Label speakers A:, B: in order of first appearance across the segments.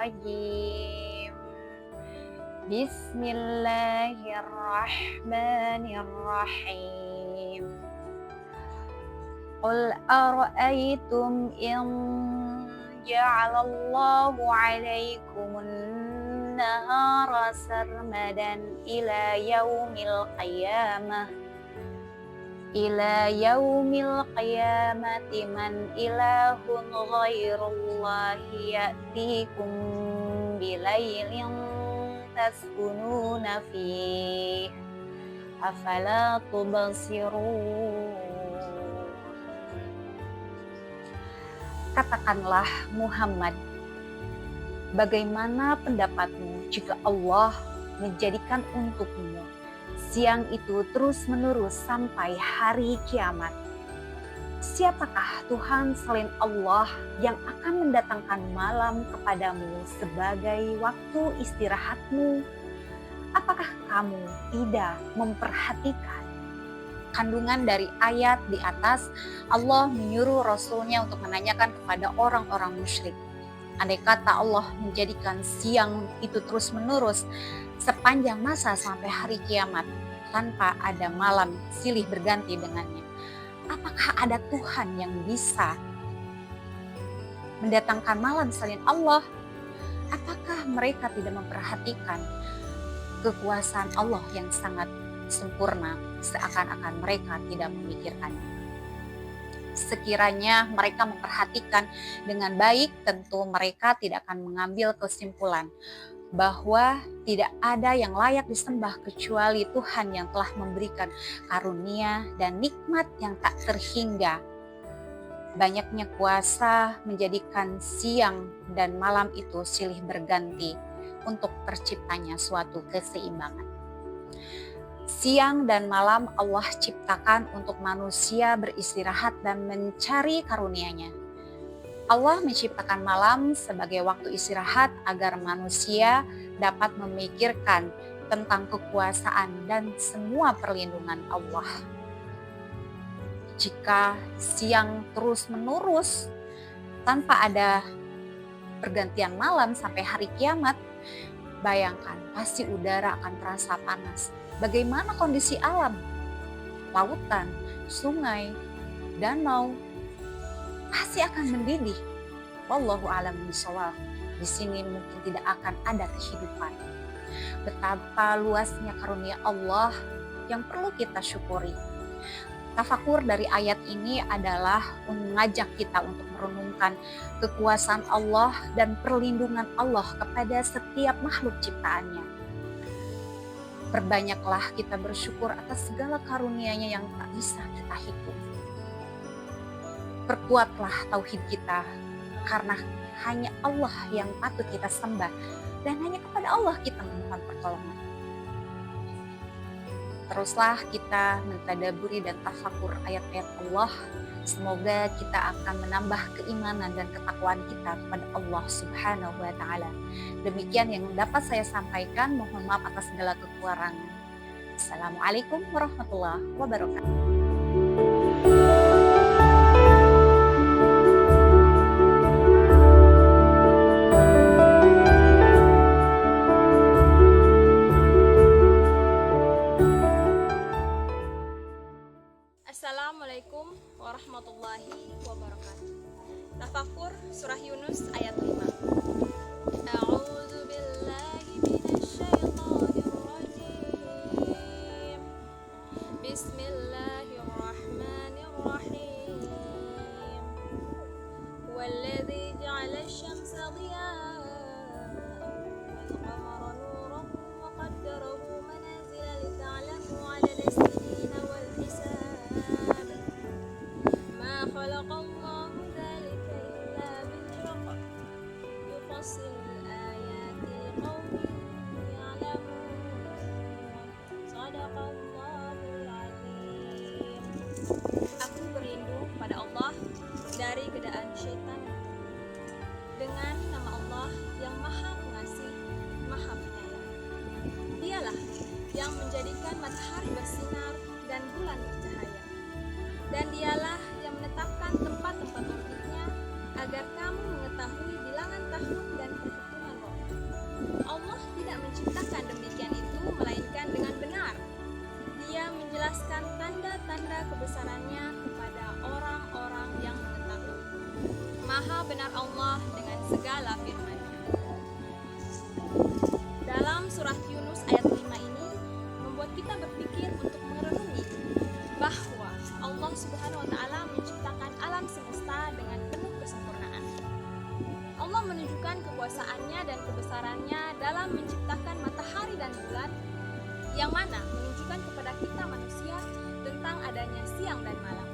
A: الرجيم بسم الله الرحمن الرحيم قل أرأيتم إن جعل الله عليكم النهار سرمدا إلى يوم القيامة من إله غير الله يأتيكم بليل تسكنون فيه أفلا تبصرون. Katakanlah Muhammad, bagaimana pendapatmu jika Allah menjadikan untukmu siang itu terus-menerus sampai hari kiamat? Siapakah Tuhan selain Allah yang akan mendatangkan malam kepadamu sebagai waktu istirahatmu? Apakah kamu tidak memperhatikan kandungan dari ayat di atas? Allah menyuruh Rasulnya untuk menanyakan kepada orang-orang musyrik, andai kata Allah menjadikan siang itu terus-menerus sepanjang masa sampai hari kiamat tanpa ada malam silih berganti dengannya, apakah ada Tuhan yang bisa mendatangkan malam selain Allah? Apakah mereka tidak memperhatikan kekuasaan Allah yang sangat sempurna, seakan-akan mereka tidak memikirkannya? Sekiranya mereka memperhatikan dengan baik, tentu mereka tidak akan mengambil kesimpulan bahwa tidak ada yang layak disembah kecuali Tuhan yang telah memberikan karunia dan nikmat yang tak terhingga. Banyaknya kuasa menjadikan siang dan malam itu silih berganti untuk terciptanya suatu keseimbangan. Siang dan malam Allah ciptakan untuk manusia beristirahat dan mencari karunia-Nya. Allah menciptakan malam sebagai waktu istirahat agar manusia dapat memikirkan tentang kekuasaan dan semua perlindungan Allah. Jika siang terus-menerus tanpa ada pergantian malam sampai hari kiamat, bayangkan pasti udara akan terasa panas. Bagaimana kondisi alam? Lautan, sungai, danau pasti akan mendidih. Wallahu a'lam bishawab. Di sini mungkin tidak akan ada kehidupan. Betapa luasnya karunia Allah yang perlu kita syukuri. Tafakur dari ayat ini adalah mengajak kita untuk merenungkan kekuasaan Allah dan perlindungan Allah kepada setiap makhluk ciptaannya. Perbanyaklah kita bersyukur atas segala karunia-Nya yang tak bisa kita hitung. Perkuatlah tauhid kita, karena hanya Allah yang patut kita sembah dan hanya kepada Allah kita memohon pertolongan. Teruslah kita mentadaburi dan tafakur ayat-ayat Allah. Semoga kita akan menambah keimanan dan ketakwaan kita kepada Allah Subhanahu wa Ta'ala. Demikian yang dapat saya sampaikan. Mohon maaf atas segala kekurangan. Assalamualaikum warahmatullahi wabarakatuh.
B: Assalamualaikum warahmatullahi wabarakatuh. Tafakur surah Yunus ayat 5. A'udzu billahi minasyaitonir rajim. Bismillahirrahmanirrahim. Walladzi ja'ala asy-syamsa dhiya'an wal qamara nuran wa qaddarahu manazila lita'lamu 'adada as-sinina wal hisab. خلق الله ذلك إلا بالحق يفصل الآيات لقوم يعلمون صدق الله العظيم. Aku berlindung pada Allah dari godaan syaitan dengan nama Allah yang Maha Pengasih, Maha Penyayang. Dialah yang menjadikan matahari bersinar dan bulan bercahaya, dan dialah yang menetapkan tempat-tempat orbitnya agar kamu mengetahui bilangan tahun dan perhitungan menciptakan demikian itu melainkan dengan benar. Dia menjelaskan tanda-tanda kebesarannya kepada orang-orang yang mengetahui. Maha benar Allah dengan segala firman-Nya. Dalam surat Yunus ayat 5 ini membuat kita berpikir untuk merenungi bahwa Allah Subhanahu wa taala menciptakan alam semesta dengan penuh kesempurnaan. Allah menunjukkan kekuasaannya dan kebesarannya dalam menciptakan matahari dan bulan, yang mana menunjukkan kepada kita manusia tentang adanya siang dan malam.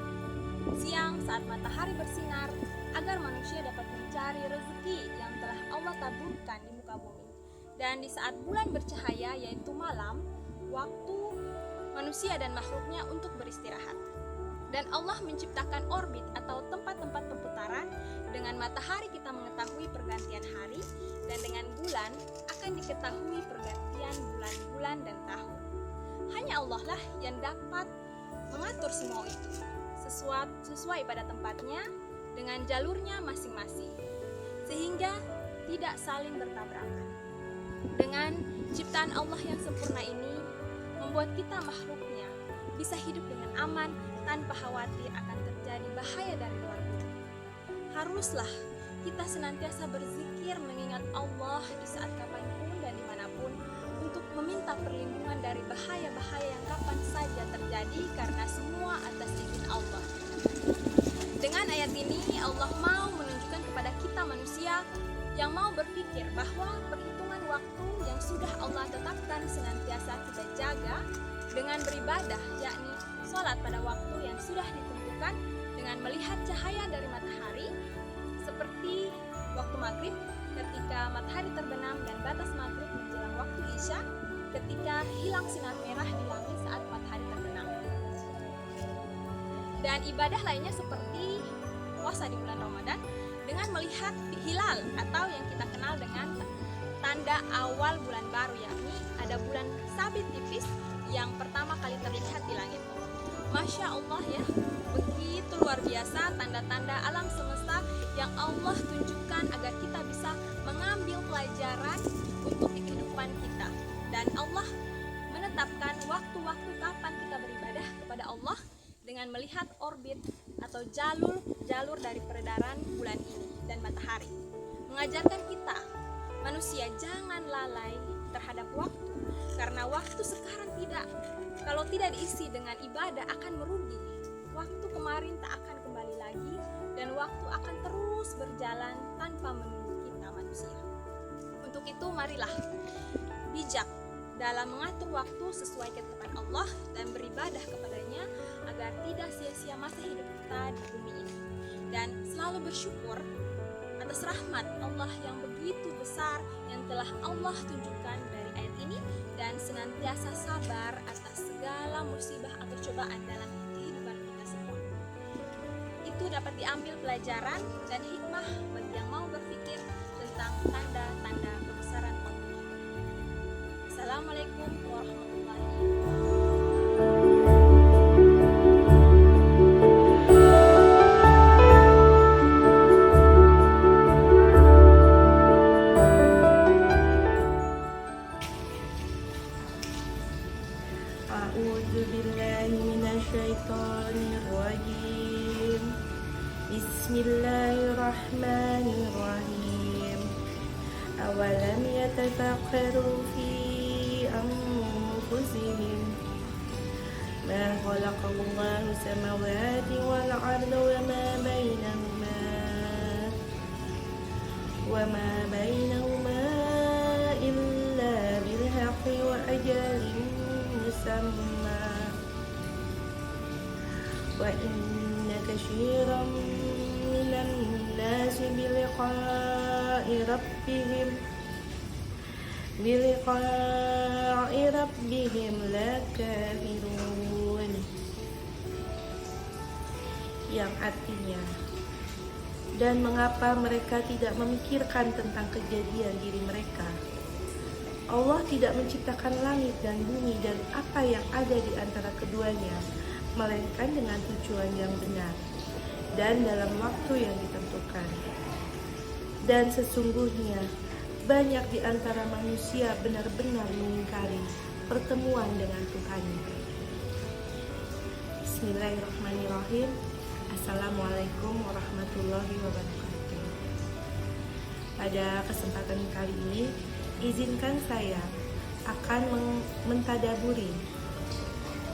B: Siang saat matahari bersinar agar manusia dapat mencari rezeki yang telah Allah taburkan di muka bumi. Dan di saat bulan bercahaya yaitu malam, waktu manusia dan makhluknya untuk beristirahat. Dan Allah menciptakan orbit atau tempat-tempat perputaran. Dengan matahari kita mengetahui pergantian hari, dan dengan bulan akan diketahui pergantian bulan-bulan dan tahun. Hanya Allah lah yang dapat mengatur semua itu sesuai pada tempatnya dengan jalurnya masing-masing, sehingga tidak saling bertabrakan. Dengan ciptaan Allah yang sempurna ini membuat kita makhluknya bisa hidup dengan aman tanpa khawatir akan terjadi bahaya dari luar bumi. Haruslah kita senantiasa berzikir mengingat Allah di saat kapanpun dan dimanapun untuk meminta perlindungan dari bahaya-bahaya yang kapan saja terjadi karena semua atas izin Allah. Dengan ayat ini Allah mau menunjukkan kepada kita manusia yang mau berpikir bahwa perhitungan waktu yang sudah Allah tetapkan senantiasa kita jaga dengan beribadah, yakni sholat pada waktu yang sudah ditentukan dengan melihat cahaya dari matahari, seperti waktu maghrib ketika matahari terbenam dan batas maghrib menjelang waktu isya ketika hilang sinar merah di langit saat matahari terbenam. Dan ibadah lainnya seperti puasa di bulan Ramadan dengan melihat hilal atau yang kita kenal dengan tanda awal bulan baru, yakni ada bulan sabit tipis yang pertama kali terlihat di langit. Masya Allah ya, begitu luar biasa tanda-tanda alam semesta yang Allah tunjukkan agar kita bisa mengambil pelajaran untuk kehidupan kita. Dan Allah menetapkan waktu-waktu kapan kita beribadah kepada Allah dengan melihat orbit atau jalur dari peredaran bulan ini dan matahari. Mengajarkan kita manusia jangan lalai terhadap waktu, karena waktu sekarang kalau tidak diisi dengan ibadah akan merugi. Waktu kemarin tak akan kembali lagi, dan waktu akan terus berjalan tanpa menunggu kita manusia. Untuk itu marilah bijak dalam mengatur waktu sesuai ketetapan Allah dan beribadah kepadanya agar tidak sia-sia masa hidup kita di bumi ini, dan selalu bersyukur atas rahmat Allah yang begitu besar yang telah Allah tunjukkan dari ayat ini, dan senantiasa sabar atas segala musibah atau cobaan dalam kehidupan kita semua. Itu dapat diambil pelajaran dan hikmah bagi yang mau berpikir tentang tanda-tanda kebesaran Allah. Assalamualaikum warahmatullahi wabarakatuh.
C: أعوذ بالله من الشيطان الرجيم بسم الله الرحمن الرحيم أولم يتفكروا في أنفسهم ما خلق الله السماوات والأرض وما بينهما إلا بالحق وأجل مسمى وإن كثيرا من الناس بلقاء ربهم لكافرون, yang artinya, dan mengapa mereka tidak memikirkan tentang kejadian diri mereka? Allah tidak menciptakan langit dan bumi dan apa yang ada di antara keduanya, melainkan dengan tujuan yang benar dan dalam waktu yang ditentukan. Dan sesungguhnya banyak di antara manusia benar-benar mengingkari pertemuan dengan Tuhannya. Bismillahirrahmanirrahim. Assalamualaikum warahmatullahi wabarakatuh. Pada kesempatan kali ini, izinkan saya akan mentadaburi,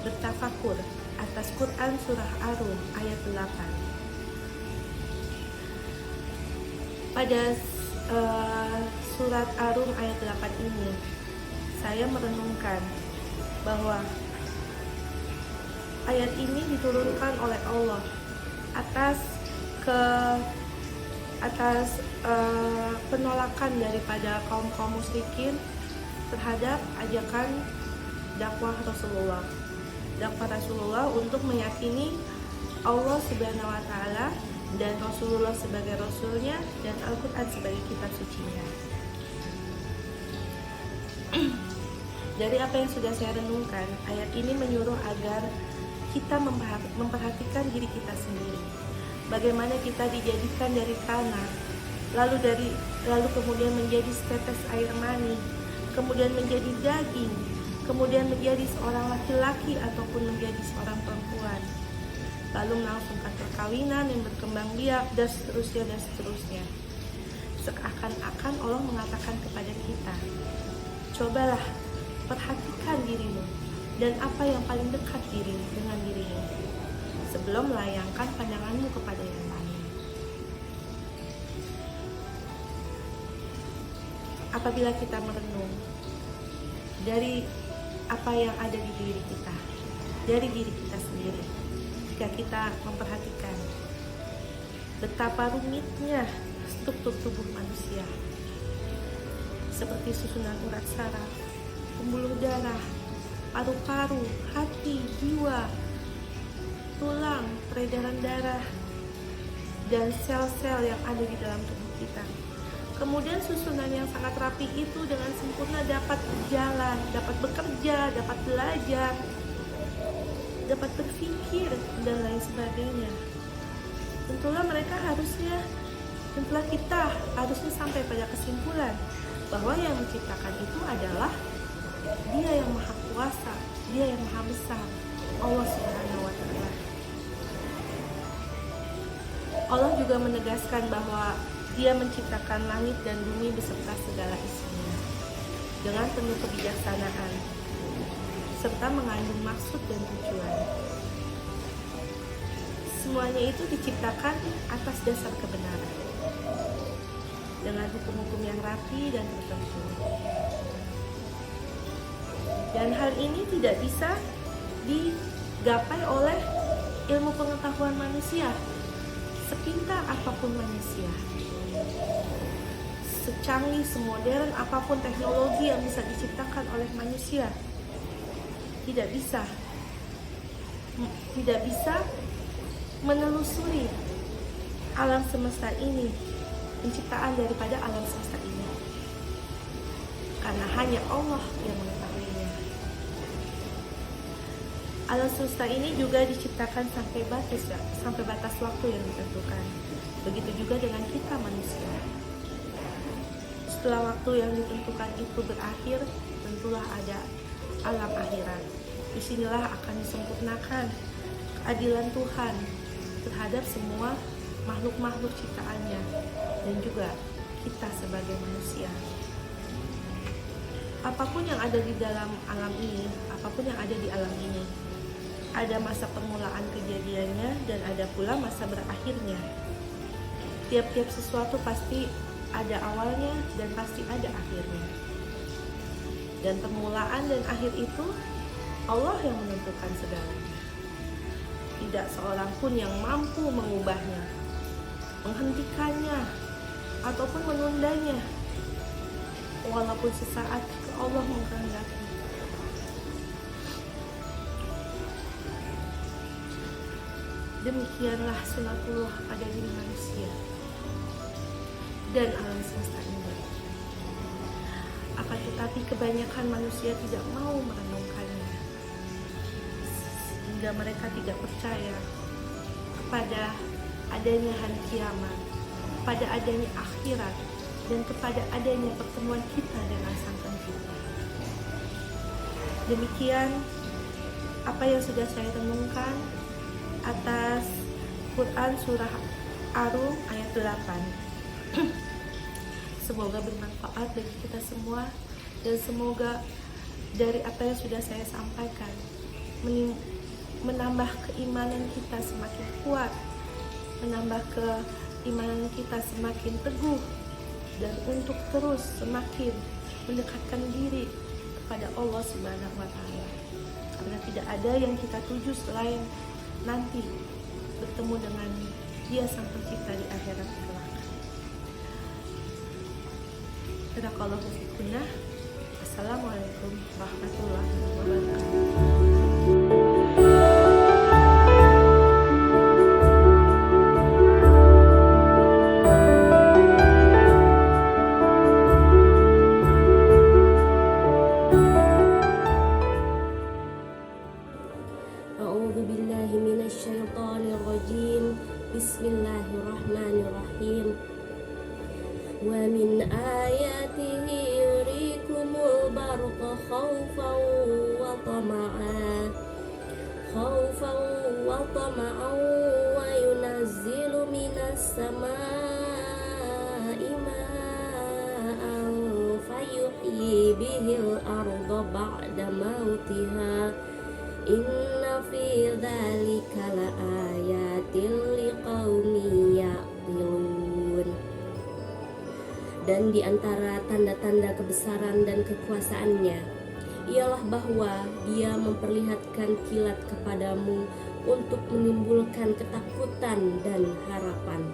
C: bertafakur atas Quran Surah Ar-Rum ayat 8. Pada surat Ar-Rum ayat 8 ini, saya merenungkan bahwa ayat ini diturunkan oleh Allah atas penolakan daripada kaum musyrikin terhadap ajakan dakwah Rasulullah untuk meyakini Allah Subhanahu wa taala dan Rasulullah sebagai rasulnya dan Al-Quran sebagai kitab sucinya. Dari apa yang sudah saya renungkan, ayat ini menyuruh agar kita memperhatikan diri kita sendiri. Bagaimana kita dijadikan dari tanah, lalu kemudian menjadi setetes air mani, kemudian menjadi daging, kemudian menjadi seorang laki-laki ataupun menjadi seorang perempuan, lalu melangsungkan perkawinan yang berkembang biak dan seterusnya. Seakan-akan Allah mengatakan kepada kita, cobalah perhatikan dirimu dan apa yang paling dekat dengan dirimu sebelum melayangkan pandanganmu kepada yang lain. Apabila kita merenung dari apa yang ada di diri kita, dari diri kita sendiri, jika kita memperhatikan betapa rumitnya struktur tubuh manusia, seperti susunan urat saraf, pembuluh darah, paru-paru, hati, jiwa, tulang, peredaran darah, dan sel-sel yang ada di dalam tubuh kita. Kemudian susunan yang sangat rapi itu dengan sempurna dapat berjalan, dapat bekerja, dapat belajar, dapat berpikir, dan lain sebagainya. Tentulah kita harusnya sampai pada kesimpulan bahwa yang menciptakan itu adalah Dia yang Maha Kuasa, Dia yang Maha Besar, Allah Subhanahu wa taala. Allah juga menegaskan bahwa Dia menciptakan langit dan bumi beserta segala isinya dengan penuh kebijaksanaan serta mengandung maksud dan tujuan. Semuanya itu diciptakan atas dasar kebenaran dengan hukum-hukum yang rapi dan tertentu. Dan hal ini tidak bisa digapai oleh ilmu pengetahuan manusia, sepintar apapun manusia, secanggih, semodern apapun teknologi yang bisa diciptakan oleh manusia, tidak bisa menelusuri alam semesta ini, penciptaan daripada alam semesta ini, karena hanya Allah yang mengetahuinya. Alam semesta ini juga diciptakan sampai batas waktu yang ditentukan. Begitu juga dengan kita manusia. Setelah waktu yang ditentukan itu berakhir, tentulah ada alam akhirat. Disinilah akan disempurnakan keadilan Tuhan terhadap semua makhluk-makhluk ciptaannya dan juga kita sebagai manusia. Apapun yang ada di dalam alam ini, apapun yang ada di alam ini, ada masa permulaan kejadiannya dan ada pula masa berakhirnya. Tiap-tiap sesuatu pasti ada awalnya dan pasti ada akhirnya. Dan permulaan dan akhir itu Allah yang menentukan segalanya. Tidak seorang pun yang mampu mengubahnya, menghentikannya, ataupun menundanya, walaupun sesaat Allah menghendaki. Demikianlah sunatullah pada diri manusia dan alam semesta ini. Akan tetapi kebanyakan manusia tidak mau merenungkannya, sehingga mereka tidak percaya kepada adanya hari kiamat, pada adanya akhirat, dan kepada adanya pertemuan kita dengan Sang Pencipta. Demikian apa yang sudah saya renungkan atas Quran Surah Ar-Rum ayat 8. Semoga bermanfaat bagi kita semua, dan semoga dari apa yang sudah saya sampaikan menambah keimanan kita semakin kuat, menambah keimanan kita semakin teguh, dan untuk terus semakin mendekatkan diri kepada Allah Subhanahu wa Ta'ala. Karena tidak ada yang kita tuju selain nanti bertemu dengan Dia Sang Pencipta di akhirat kelak. Barakallahu fikunna. Assalamualaikum warahmatullahi wabarakatuh.
D: A'udzu billahi minasyaitonir rajim. Bismillahirrahmanirrahim. Wa min ayatihi yurikumul barqa khaufan wa tama'an wa yunazzilu minas samaa'i ma'an fayuhyi bihil arda ba'da mautiha. Inna fi dzalika laayatil liqaumin ya'qilun. Dan di antara tanda-tanda kebesaran dan kekuasaannya ialah bahwa Dia memperlihatkan kilat kepadamu untuk menimbulkan ketakutan dan harapan.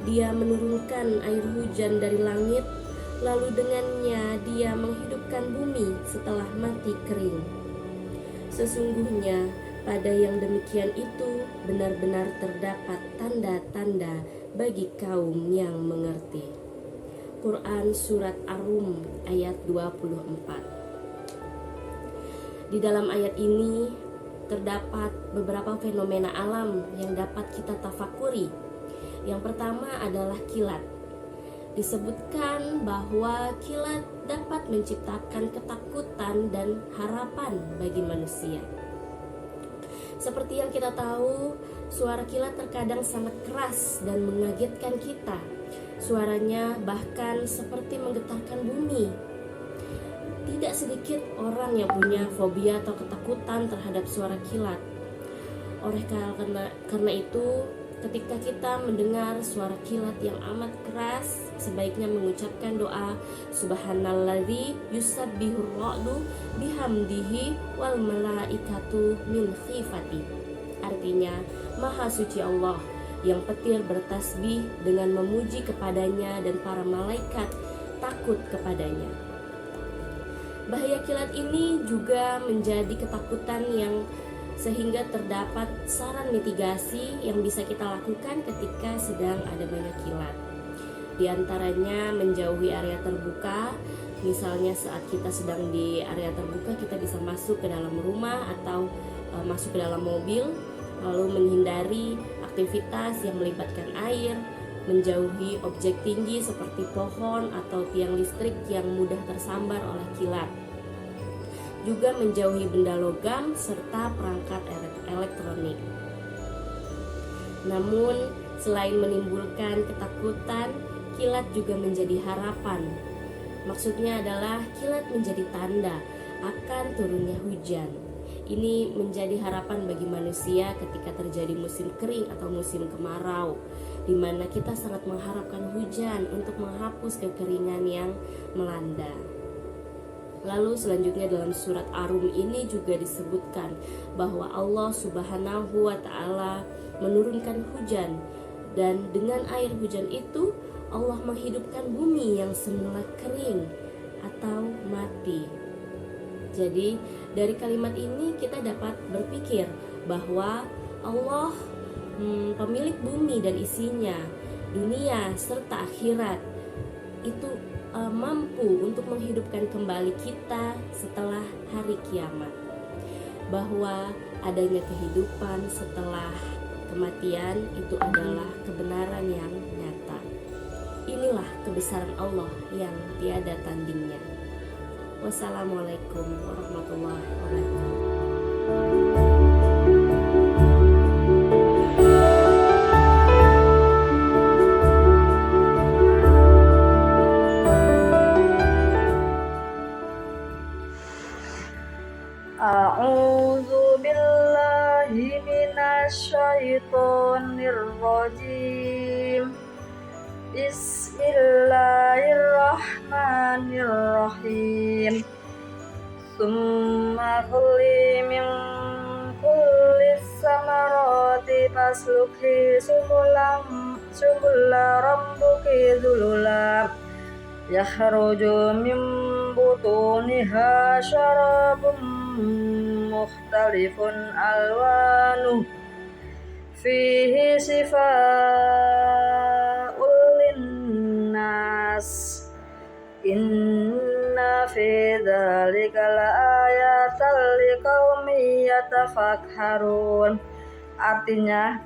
D: Dia menurunkan air hujan dari langit, lalu dengannya Dia menghidupkan bumi setelah mati kering. Sesungguhnya pada yang demikian itu benar-benar terdapat tanda-tanda bagi kaum yang mengerti. Quran Surat Ar-Rum ayat 24. Di dalam ayat ini terdapat beberapa fenomena alam yang dapat kita tafakuri. Yang pertama adalah kilat. Disebutkan bahwa kilat dapat menciptakan ketakutan dan harapan bagi manusia. Seperti yang kita tahu, suara kilat terkadang sangat keras dan mengagetkan kita. Suaranya bahkan seperti menggetarkan bumi. Tidak sedikit orang yang punya fobia atau ketakutan terhadap suara kilat. Karena itu, ketika kita mendengar suara kilat yang amat keras, sebaiknya mengucapkan doa Subhanalladzi yusabbihur ra'du bihamdihi wal malaikatu min khifati. Artinya, Maha Suci Allah yang petir bertasbih dengan memuji kepadanya dan para malaikat takut kepadanya. Bahaya kilat ini juga menjadi ketakutan yang sehingga terdapat saran mitigasi yang bisa kita lakukan ketika sedang ada banyak kilat. Di antaranya menjauhi area terbuka. Misalnya saat kita sedang di area terbuka, kita bisa masuk ke dalam rumah atau masuk ke dalam mobil, lalu menghindari aktivitas yang melibatkan air, menjauhi objek tinggi seperti pohon atau tiang listrik yang mudah tersambar oleh kilat. Juga menjauhi benda logam serta perangkat elektronik. Namun, selain menimbulkan ketakutan, kilat juga menjadi harapan. Maksudnya adalah kilat menjadi tanda akan turunnya hujan. Ini menjadi harapan bagi manusia ketika terjadi musim kering atau musim kemarau, di mana kita sangat mengharapkan hujan untuk menghapus kekeringan yang melanda. Lalu selanjutnya dalam surat Ar-Rum ini juga disebutkan bahwa Allah Subhanahu wa Ta'ala menurunkan hujan, dan dengan air hujan itu Allah menghidupkan bumi yang semula kering atau mati. Jadi dari kalimat ini kita dapat berpikir bahwa Allah pemilik bumi dan isinya, dunia serta akhirat, itu mampu untuk menghidupkan kembali kita setelah hari kiamat. Bahwa adanya kehidupan setelah kematian itu adalah kebenaran yang nyata. inilah kebesaran Allah yang tiada tandingnya. Wassalamualaikum warahmatullahi wabarakatuh.
E: A'udzu billahi minasyaitonir rajim. Bismillahirrahmanirrahim. Summa kuli min kulli samarati fasluki subula rabbuki dzulula yakhruju min butuniha syarabun mukhtalifun alwanuh fihi shifaa'un linnas inna fi dzalika laayatan liqaumin yatafakkarun. Artinya,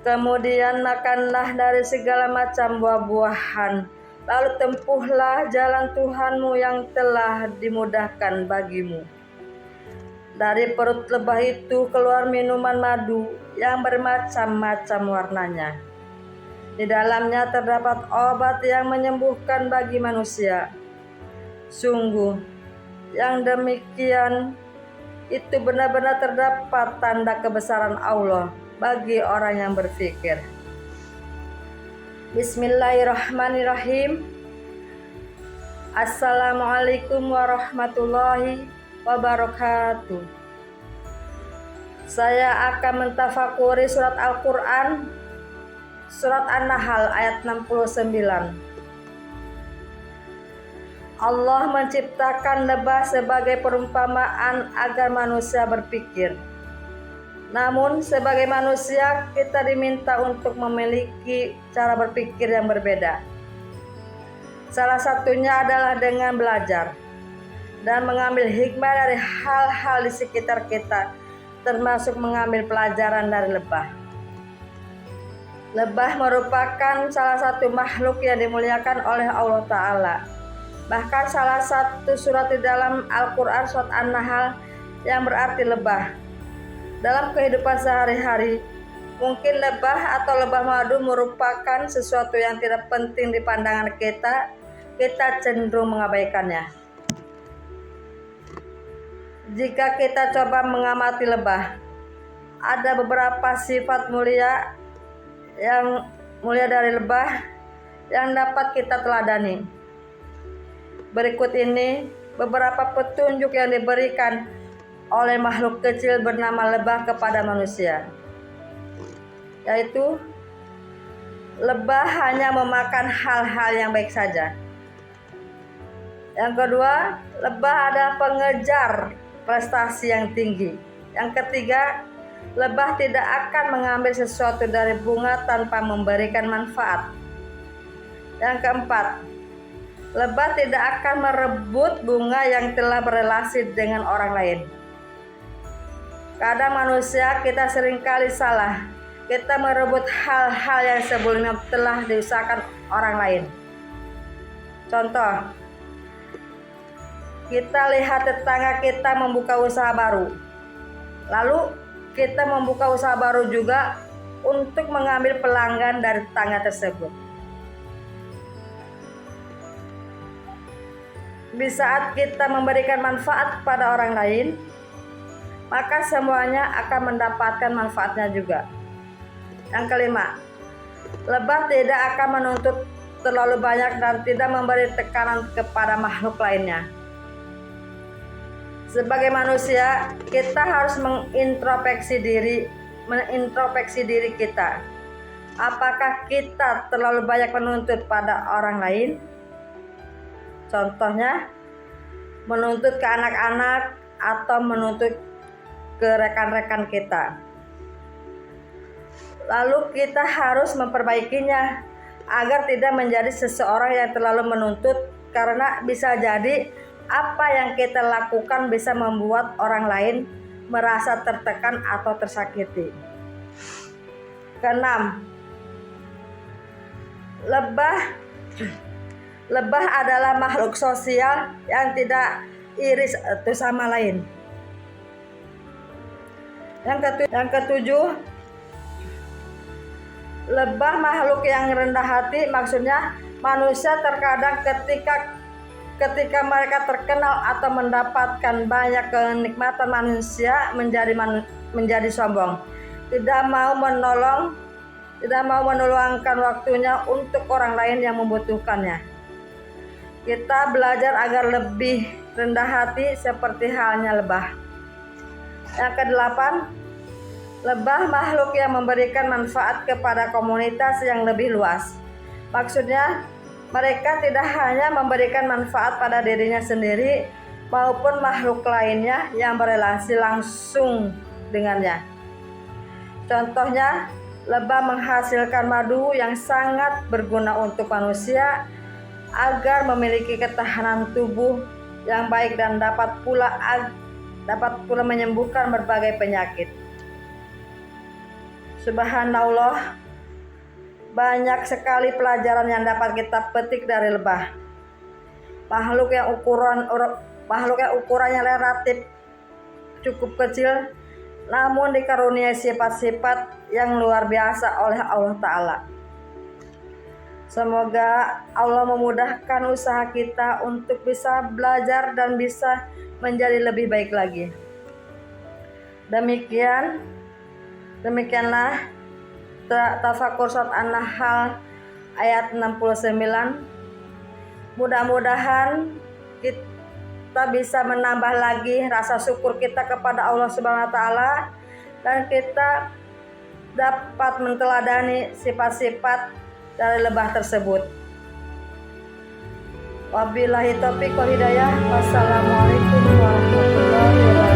E: kemudian makanlah dari segala macam buah-buahan, lalu tempuhlah jalan Tuhanmu yang telah dimudahkan bagimu. Dari perut lebah itu keluar minuman madu yang bermacam-macam warnanya. Di dalamnya terdapat obat yang menyembuhkan bagi manusia. Sungguh, yang demikian itu benar-benar terdapat tanda kebesaran Allah bagi orang yang berfikir. Bismillahirrahmanirrahim. Assalamualaikum warahmatullahi wabarakatuh. Saya akan mentafakuri surat Al-Quran, surat An-Nahl ayat 69. Allah menciptakan lebah sebagai perumpamaan agar manusia berpikir. Namun sebagai manusia kita diminta untuk memiliki cara berpikir yang berbeda. Salah satunya adalah dengan belajar dan mengambil hikmah dari hal-hal di sekitar kita, termasuk mengambil pelajaran dari lebah. Lebah merupakan salah satu makhluk yang dimuliakan oleh Allah Ta'ala. Bahkan salah satu surat di dalam Al-Quran, surat An-Nahl, yang berarti lebah. Dalam kehidupan sehari-hari, mungkin lebah atau lebah madu merupakan sesuatu yang tidak penting di pandangan kita cenderung mengabaikannya. Jika kita coba mengamati lebah, ada beberapa sifat mulia dari lebah yang dapat kita teladani. Berikut ini beberapa petunjuk yang diberikan oleh makhluk kecil bernama lebah kepada manusia, yaitu lebah hanya memakan hal-hal yang baik saja. Yang kedua, lebah adalah pengejar prestasi yang tinggi. Yang ketiga, lebah tidak akan mengambil sesuatu dari bunga tanpa memberikan manfaat. Yang keempat, lebah tidak akan merebut bunga yang telah berelasi dengan orang lain. Kadang manusia kita seringkali salah. Kita merebut hal-hal yang sebelumnya telah diusahakan orang lain. Contoh, kita lihat tetangga kita membuka usaha baru. Lalu kita membuka usaha baru juga untuk mengambil pelanggan dari tetangga tersebut. Di saat kita memberikan manfaat kepada orang lain, maka semuanya akan mendapatkan manfaatnya juga. Yang kelima, lebah tidak akan menuntut terlalu banyak dan tidak memberi tekanan kepada makhluk lainnya. Sebagai manusia, kita harus mengintrospeksi diri kita. Apakah kita terlalu banyak menuntut pada orang lain? Contohnya, menuntut ke anak-anak atau menuntut ke rekan-rekan kita. Lalu kita harus memperbaikinya agar tidak menjadi seseorang yang terlalu menuntut, karena bisa jadi apa yang kita lakukan bisa membuat orang lain merasa tertekan atau tersakiti. Keenam, Lebah adalah makhluk sosial yang tidak iri satu sama lain. Yang ketujuh, lebah makhluk yang rendah hati, maksudnya manusia terkadang ketika mereka terkenal atau mendapatkan banyak kenikmatan, manusia menjadi sombong, tidak mau meluangkan waktunya untuk orang lain yang membutuhkannya. Kita belajar agar lebih rendah hati seperti halnya lebah. Yang kedelapan, lebah makhluk yang memberikan manfaat kepada komunitas yang lebih luas. Maksudnya, mereka tidak hanya memberikan manfaat pada dirinya sendiri maupun makhluk lainnya yang berelasi langsung dengannya. Contohnya, lebah menghasilkan madu yang sangat berguna untuk manusia agar memiliki ketahanan tubuh yang baik dan dapat pula menyembuhkan berbagai penyakit. Subhanallah, banyak sekali pelajaran yang dapat kita petik dari lebah. Makhluk yang ukurannya relatif cukup kecil, namun dikaruniai sifat-sifat yang luar biasa oleh Allah Ta'ala. Semoga Allah memudahkan usaha kita untuk bisa belajar dan bisa menjadi lebih baik lagi. Demikianlah tafakur surat An-Nahl ayat 69. Mudah-mudahan kita bisa menambah lagi rasa syukur kita kepada Allah Subhanahu wa taala dan kita dapat menteladani sifat-sifat dari lebah tersebut. Wabillahi taufiq wal hidayah. Wassalamualaikum warahmatullahi wabarakatuh.